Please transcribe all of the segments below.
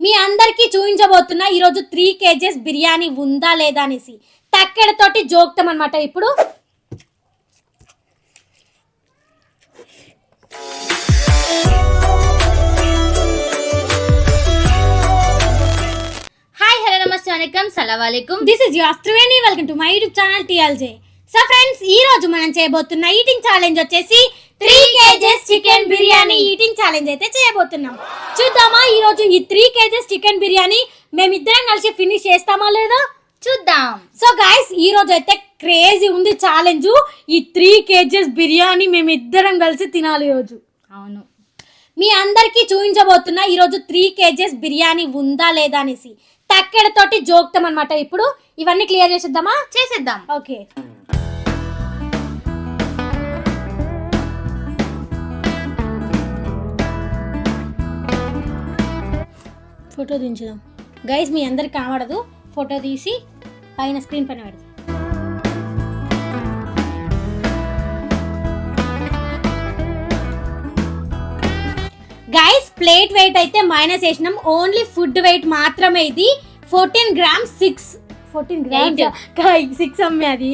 మీ అందరికీ చూపించబోతున్నా ఈరోజు 3 kgs బిర్యానీ ఉందా లేదా అనేసి తక్కెడతోటి జోక్తాం అనమాట. ఇప్పుడు హాయ్ హలో నమస్తే వెల్కమ్ సలాం అలైకుం. This is your Triveni. Welcome to my YouTube channel TLJ. So friends, ఈ రోజు మనం చేయబోతున్న ఈటింగ్ ఛాలెంజ్ వచ్చేసి 3 kgs chicken biryani eating challenge అయితే చేయబోతున్నాం. చూద్దామా ఈ రోజు ఈ 3 kgs చికెన్ బిర్యానీ మేమిద్దరం కలిసి ఫినిష్ చేస్తామా లేదా చూద్దాం. సో గైస్, ఈ రోజు అయితే క్రేజీ ఉంది ఛాలెంజ్. ఈ 3 kgs బిర్యానీ మేమిద్దరం కలిసి తినాలి ఈ రోజు. అవును, మీ అందరికీ చూపించబోతున్నా ఈరోజు 3 kgs బిర్యానీ ఉందా లేదా అనేసి తక్కెడతోటి జోక్తాం అనమాట. ఇప్పుడు ఇవన్నీ క్లియర్ చేసేద్దాం. ఓకే, ఫోటో దించుదాం గైస్. మీ అందరికి కనబడదు, ఫోటో తీసి పైన స్క్రీన్ పైన పెడదాం. గైస్, ప్లేట్ వెయిట్ అయితే మైనస్ వేసినాం, ఓన్లీ ఫుడ్ వెయిట్ మాత్రమే. ఇది 14 grams 14 grams 6 అమ్మే అది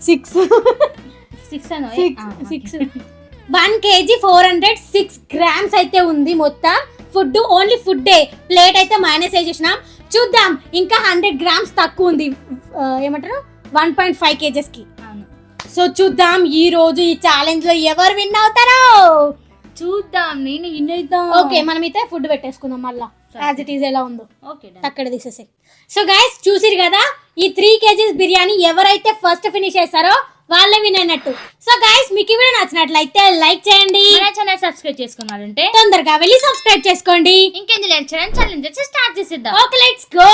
6 1 kg 406 grams అయితే ఉంది మొత్తం ఫుడ్. ఓన్లీ ఫుడ్డే, ప్లేట్ అయితే మైనస్ వేసేసినాం. చూద్దాం, ఇంకా 100 grams తక్కువ ఉంది. ఏమంటారు 1.5 kgs కి. సో చూద్దాం ఈ రోజు ఈ ఛాలెంజ్ లో ఎవరు విన్ అవుతారో చూద్దాం. నేను విన్ అవుతాం. ఓకే, మనమైతే ఫుడ్ పెట్టేసుకుందాం మళ్ళా యాజ్ ఇట్ ఈస్ ఎలా ఉందో. ఓకే, అక్కడ తీసేసి. సో గైస్, చూసిరు కదా, ఈ 3 kgs బిర్యానీ ఎవరైతే ఫస్ట్ ఫినిష్ చేస్తారో వాళ్ళే విన్ అయినట్టు. సో గైస్, మీకు ఈ వీడియో నచ్చినట్లయితే లైక్ చేయండి, మన ఛానల్ సబ్స్క్రైబ్ చేసుకున్నారంటే తొందరగా వెళ్ళి సబ్స్క్రైబ్ చేసుకోండి. ఇంకెందుకు లేట్ చేయడం, ఛాలెంజ్ స్టార్ట్ చేసేద్దాం. Okay, let's go.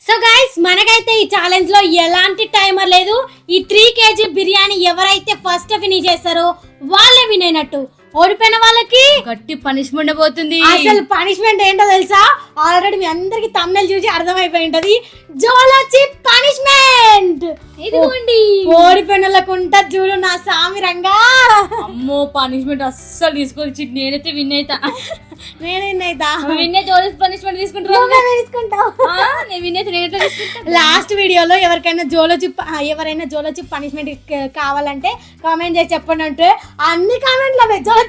So guys, మనకైతే ఈ ఛాలెంజ్ లో ఎలాంటి టైమర్ లేదు. ఈ 3 kg బిర్యానీ ఎవరైతే ఫస్ట్ ఫినిష్ చేస్తారో వాళ్ళే విన్ అయినట్టు. ఓడిపోయిన వాళ్ళకి గట్టి పనిష్మెంట్ పోతుంది. అసలు పనిష్మెంట్ ఏంటో తెలుసా? ఆల్రెడీ మీ అందరికి తమిళ చూసి అర్థమైపోయి ఉంటది. జోలొచ్చి పనిష్మెంట్ ఇదిగోండి. ఓడిపోయిన వాళ్ళకు ఉంటది చూడు నా సామి రంగా. అమ్మో, పనిష్మెంట్ అస్సలు తీసుకోవచ్చు. నేనైతే విన్ అవుతా. నేనేనైతా విన్ అయితే పనిష్మెంట్ తీసుకుంటావు. నేను విన్ అయితే నేనైతే తీసుకుంటా. లాస్ట్ వీడియోలో ఎవరైనా జోలొచ్చి పనిష్మెంట్ కావాలంటే కామెంట్ చేసి చెప్పండి అంటే అన్ని కామెంట్లు అవే జోలొచ్చి.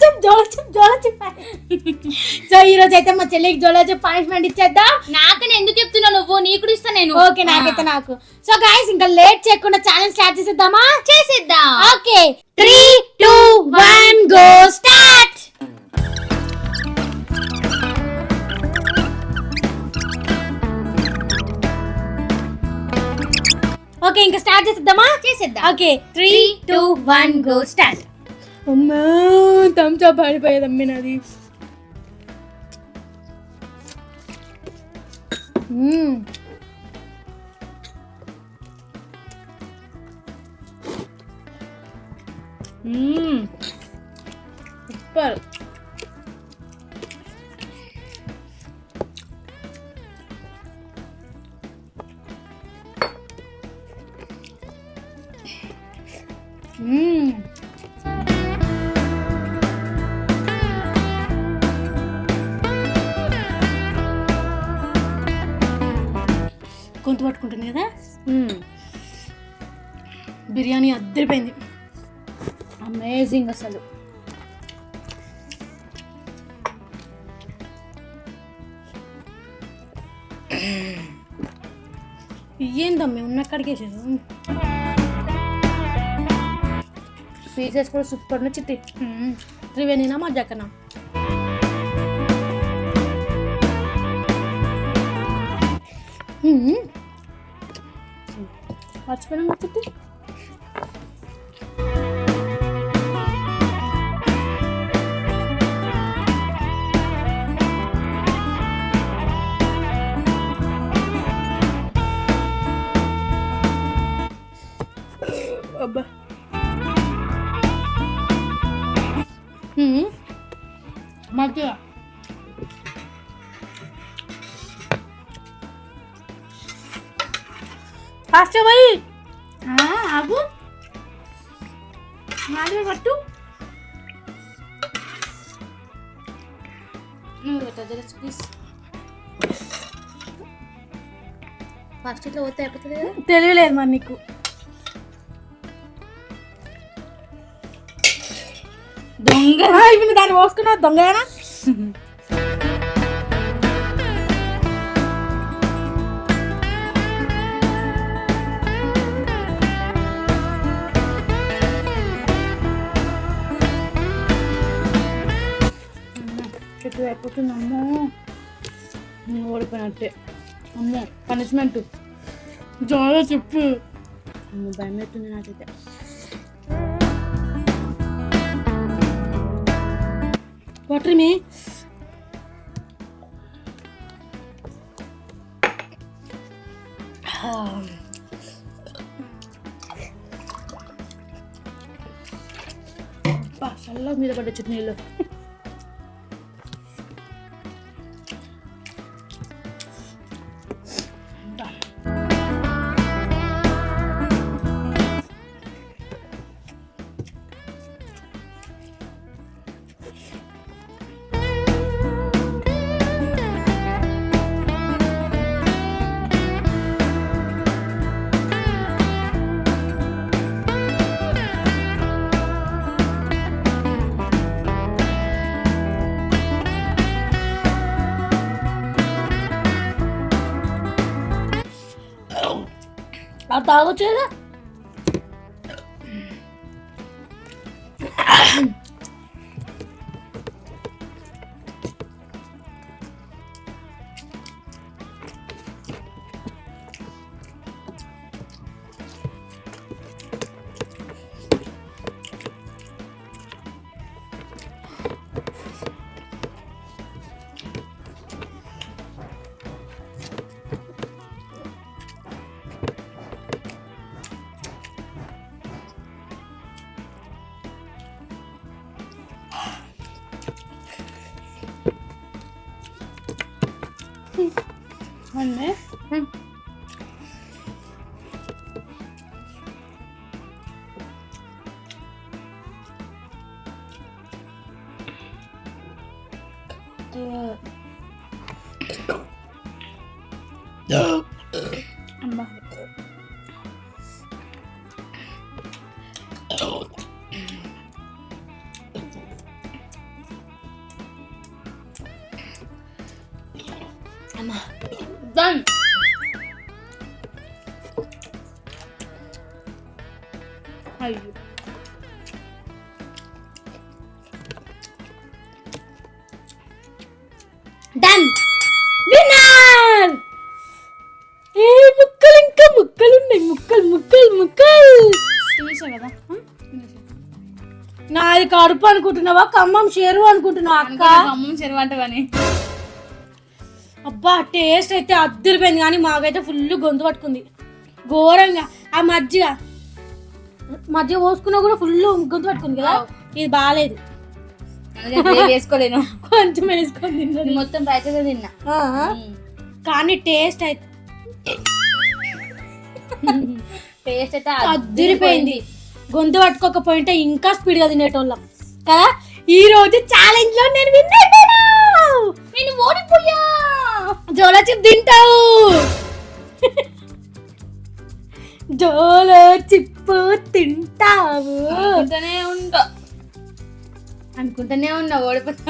సో ఈ రోజు అయితే మా చెల్లికి జోలొచ్చి పనిష్మెంట్ ఇచ్చేద్దాం. నాకని ఎందుకు చెప్తున్నా నువ్వు? నీ కూడా ఇస్తా నేను. ఓకే, నాకైతే నాకు. సో గైస్, ఇంకా లేట్ చేయకుండా ఛాలెంజ్ స్టార్ట్ చేసేద్దామా? చేసేద్దాం. Okay, 3 2 1 go start. ఓకే, ఇంకా స్టార్ట్ చేసేద్దామా? చేసేద్దాం. Okay, 3 2 1 go start. అమ్మా, తంచా పడిపోయేది అమ్మి నాది. సూపర్. గొంతు పట్టుకుంటుంది కదా. బిర్యానీ అద్దరిపోయింది. అమేజింగ్ అసలు. ఏందమ్మే ఉన్న కడిగేసేది. పీసెస్ కూడా సూపర్ చిట్టి. త్రివేణినా మా జక్కనా? మర్చిపోయినా చిట్టి. అబ్బా, మధ్య ఫాస్ట్ పోయి ఆగు. నాలుగు పట్టు. ప్లీజ్. ఫస్ట్ ఇట్లా పోతే అయిపోతుంది కదా. తెలియలేదు మరి నీకు. దొంగ ఇప్పుడు దాన్ని పోసుకున్నా దొంగనా? చెట్టు అయిపోతుంది. అమ్మో ఓడిపోయినట్టే. అమ్మో పనిష్మెంట్ చాలా చెప్పు. అమ్మో భయం అవుతుంది నాకైతే. వాటర్ మీ చల్ల మీద పడ్డ చట్నీళ్ళు. అది తాగొచ్చు కదా. అన్నే అమ్మా అమ్మా డన్. అయ్యో డన్. విన్నర్. ఏ ముక్కలు ఇంకా ముక్కలు ఉన్నాయి. ముక్కలు ముక్కలు ముక్కలు. చూసా కదా. నాది కడుపు అనుకుంటున్నావా? ఖమ్మం షేరు అనుకుంటున్నావా అక్క? అమ్మ చెరువు అంటవని. అబ్బా టేస్ట్ అయితే అద్దరిపోయింది, కానీ మాకైతే ఫుల్ గొంతు పట్టుకుంది ఘోరంగా. ఆ మజ్జిగ మజ్జిగ పోసుకున్నా కూడా ఫుల్ గొంతు పట్టుకుంది కదా. ఇది బాగాలేదు. వేసుకోలేను, కొంచెం వేసుకొని తిన్నా. మొత్తం రైతుగా తిన్నా. కానీ టేస్ట్ అయితే అద్దరిపోయింది. గొంతు పట్టుకోకపోయింటే ఇంకా స్పీడ్ గా తినేటోళ్ళం కదా. ఈ రోజు ఛాలెంజ్ లో నేను విన్ అయిపోయినా. నేను ఓడిపోయా. జోలో చిప్ తింటావు. జోలో చిప్పు తింటావు. అనుకుంటూనే ఉన్నా ఓడిపోతా.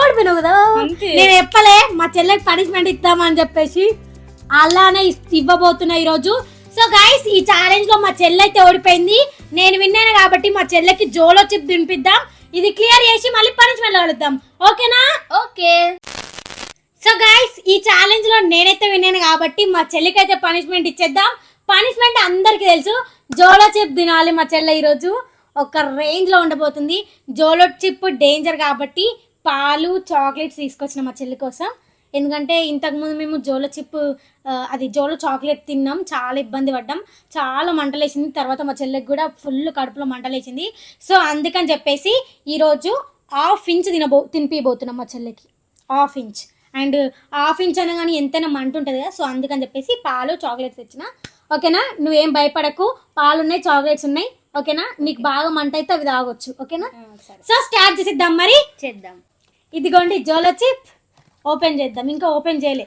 ఓడిపోయినావు కదా. నేను చెప్పలే మా చెల్లెకి పనిష్మెంట్ ఇద్దామని చెప్పేసి అలానే ఇవ్వబోతున్నా ఈరోజు. సో గైస్ ఈ ఛాలెంజ్ లో మా చెల్లె అయితే ఓడిపోయింది. నేను విన్నాను కాబట్టి మా చెల్లెకి జోలో చిప్ తినిపిద్దాం. ఇది క్లియర్ చేసి మళ్ళీ పనిష్మెంట్ కలుద్దాం. ఓకేనా? ఓకే. సో గైస్ ఈ ఛాలెంజ్ లో నేనైతే విన్నాను కాబట్టి మా చెల్లికి అయితే పనిష్మెంట్ ఇచ్చేద్దాం. పనిష్మెంట్ అందరికి తెలుసు, జోలో చిప్ తినాలి మా చెల్లె ఈరోజు. ఒక రేంజ్ లో ఉండబోతుంది. జోలో చిప్ డేంజర్ కాబట్టి పాలు చాక్లెట్స్ తీసుకొచ్చిన మా చెల్లి కోసం. ఎందుకంటే ఇంతకుముందు మేము జోలో చిప్ అది జోలో చాక్లెట్ తిన్నాం, చాలా ఇబ్బంది పడ్డాం, చాలా మంటలేసింది. తర్వాత మా చెల్లికి కూడా ఫుల్ కడుపులో మంటలేసింది. సో అందుకని చెప్పేసి ఈరోజు 1/2 ఇంచ్ తినిపిపోతున్నాం మా చెల్లికి. 1/2 ఇంచ్. అండ్ 1/2 ఇంచ్ అనగానే ఎంతైనా మంట ఉంటుంది కదా. సో అందుకని చెప్పేసి పాలు చాక్లెట్స్ తెచ్చిన. ఓకేనా? నువ్వేం భయపడకు, పాలు ఉన్నాయి, చాక్లెట్స్ ఉన్నాయి. ఓకేనా? నీకు బాగా మంట అయితే అవి తాగొచ్చు. ఓకేనా? సో స్టార్ట్ చేసిద్దాం మరి. చేద్దాం. ఇదిగోండి జోలో చిప్. ఓపెన్ చేద్దాం, ఇంకా ఓపెన్ చేయలే.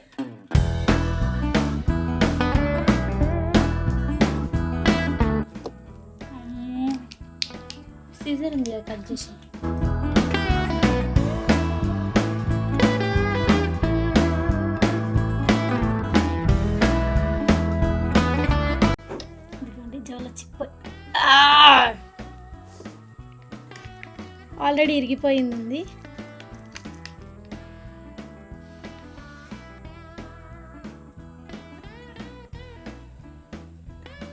సీజర్ ఉంది కదా, కట్ చేసి. ఇదిగోండి జోలో చిప్. ఆల్రెడీ ఇరిగిపోయింది.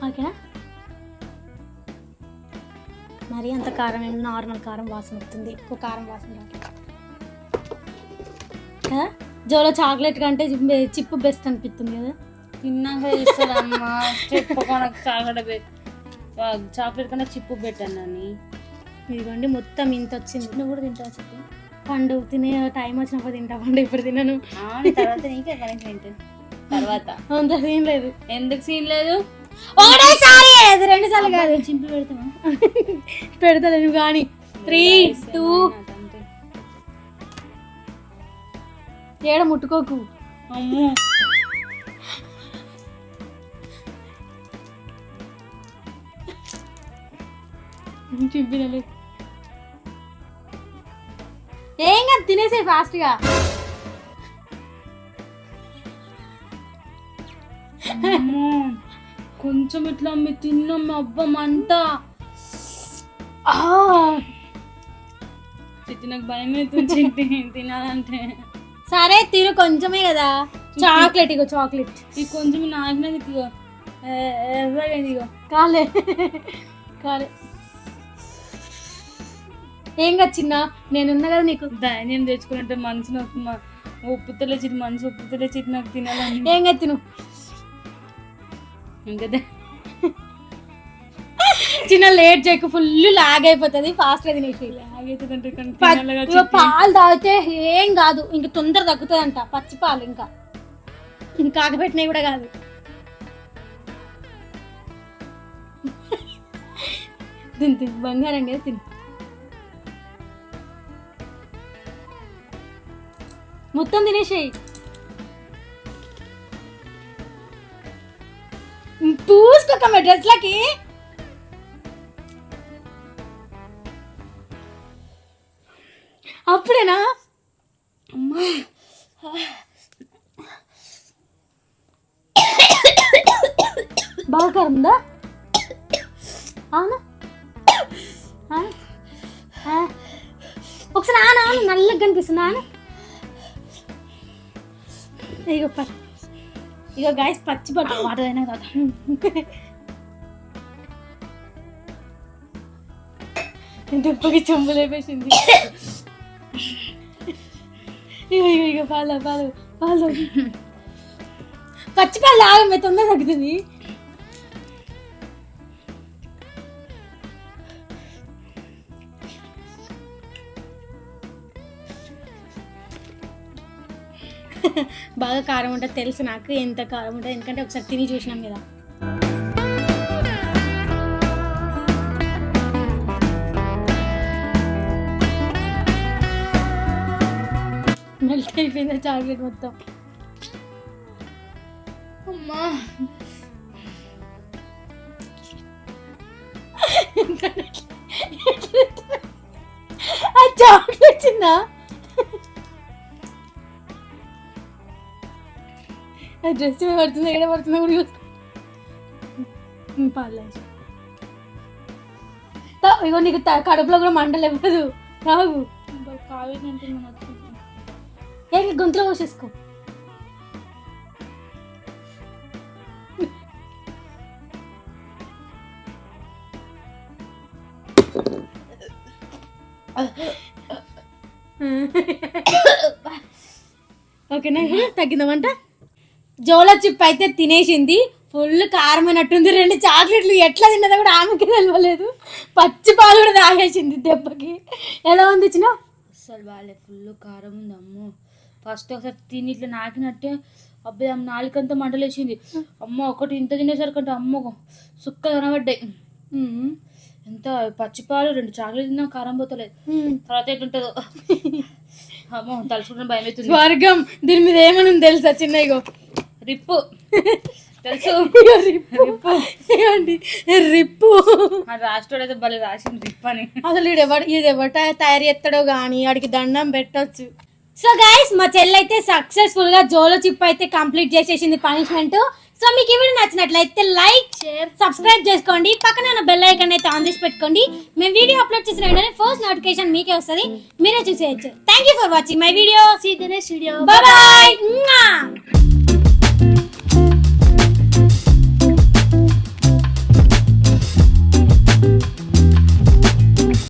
ఓకేనా? మరి అంత కారం ఏమి, నార్మల్ కారం వాసన వస్తుంది, ఎక్కువ కారం వాసన రాదు కదా. జోలో చాక్లెట్ కంటే చిప్ బెస్ట్ అనిపిస్తుంది కదా. తిన్నాక ఇస్తారమ్మా, చెప్పకుండా చాక్లెట్ కన్నా చిప్పు పెట్టాను అని. ఇదిగోండి మొత్తం ఇంత వచ్చింది. నువ్వు కూడా తింటావా చిప్పు? పండు తినే టైం వచ్చినప్పుడు తింటా, పండు ఇప్పుడు తినను. తర్వాత నీకే పని తింటాను తర్వాత. అంత సీన్ లేదు. ఎందుకు సీన్ లేదు? ఒకటేసారి, 2 సార్లు కాదు. చింపి పెడతావా? పెడతలేను కానీ. 3, 2 ఏడ ముట్టుకోకు. అమ్మో చింపినలే. ఏం కాదు, తినేసే ఫాస్ట్ గా. కొంచెం ఇట్లా అమ్మి తిన్నాం, అబ్బా మంట. నాకు భయం అవుతుంది తినాలంటే. సరే తిను, కొంచెమే కదా. చాక్లెట్ ఇగో, చాక్లెట్. ఈ కొంచెం నాకినది ఇగో, ఎర్రగైంది ఇగో. కాలే కాలే. ఏం కాదు చిన్న, నేనున్నా కదా నీకు. ధైర్యం తెచ్చుకున్నట్టే మనసు ఉప్పుతలే చిట్టి, మనసు ఉప్పుతలే చిట్టి నాకు తినాలని. ఏం కాదు తిను. ఇంకా చిన్న లేట్ చేయకు, ఫుల్ లాగ్ అయిపోతుంది. ఫాస్ట్ గా తినేసి. లాగ్ అవుతుంది. పాలు తాగితే ఏం కాదు, ఇంక తొందర తగ్గుతుంది అంట. పచ్చి పాలు ఇంకా కాగబెట్టినవి కూడా కాదు. తిని తిని, బంగారం కదా, తిని. మొత్తం తినేసేయి. పూసుకోక డ్రెస్లకి. అప్పుడేనా? అమ్మా బాగా కారం ఉందా? అవునా? ఒకసారి ఆన నల్లగా కనిపిస్తుంది. ఆన ఇగో గాయస్, పచ్చి పట్టు వాటదైనా కదా. దెబ్బకి చెంబు లేపేసింది. ఇగో ఇగో ఇగో, పాలు పాలు పాలు. పచ్చి పాలు తాగమే, తొందర తగ్గుతుంది. బాగా కారం ఉంటుంది తెలుసు నాకు, ఎంత కారం ఉంటుంది, ఎందుకంటే ఒకసారి తిని చూసినాం కదా. మెల్ట్ అయిపోయింది చాక్లెట్ మొత్తం. అమ్మా చాక్లెట్ చిన్న డ్రెస్ పడుతుంది, ఎక్కడ పడుతుందో కూడా చూస్తా. పర్లేదు. ఇగో నీకు కడుపులో కూడా మంటలు ఇవ్వదు. తాగు. ఏ గొంతులో పోసేసుకో. ఓకేనా, తగ్గిందమంట. జోలో చిప్ అయితే తినేసింది. ఫుల్ కారమైనట్టుంది. 2 చాక్లెట్లు ఎట్లా తిన్నదో కూడా ఆమెకి తెలియలేదు. పచ్చి పాలు కూడా తాగేసింది దెబ్బకి. ఎలా ఉంది చిన్న? అసలు బాగాలే, ఫుల్ కారం ఉంది. అమ్మో ఫస్ట్ ఒకసారి తిని ఇట్లా నాకినట్టే అబ్బాయి అమ్మ నాలుకంతా మంటలేసింది. అమ్మ ఒకటి ఇంత తినేసరికంటే అమ్మ సుక్క కనబడ్డాయి. ఎంత పచ్చిపాలు 2 చాక్లెట్ తిన్నా కారం పోతలేదు. తర్వాత ఎట్లుంటుందో. అమ్మో తలుచుకుంటే భయం అవుతుంది. స్వర్గం దీని మీద ఏమని తెలుసా చిన్న ఇగో రిప్పు తెలుసు. రిప్పు ఏమండి రిప్పు రాష్ట్రుడు అయితే భలే రాసింది రిప్ అని. అసలు ఇది ఎవరు తయారు చేస్తాడో గానీ వాడికి దండం పెట్టొచ్చు. సో గైస్ మా చెల్లైతే సక్సెస్ఫుల్ గా జోలో చిప్ అయితే కంప్లీట్ చేసేసింది పనిష్మెంట్. సో మీకు ఈ వీడియో నచ్చినట్లయితే లైక్ షేర్ సబ్స్క్రైబ్ చేసుకోండి. పక్కన ఉన్న బెల్ ఐకాన్ అయితే ఆన్ చేసి పెట్టుకోండి. మేము వీడియో అప్లోడ్ చేసిన వెంటనే ఫస్ట్ నోటిఫికేషన్ మీకే వస్తుంది, మీరే చూసేయచ్చు. Thank you for watching my video. See the next video. Bye by.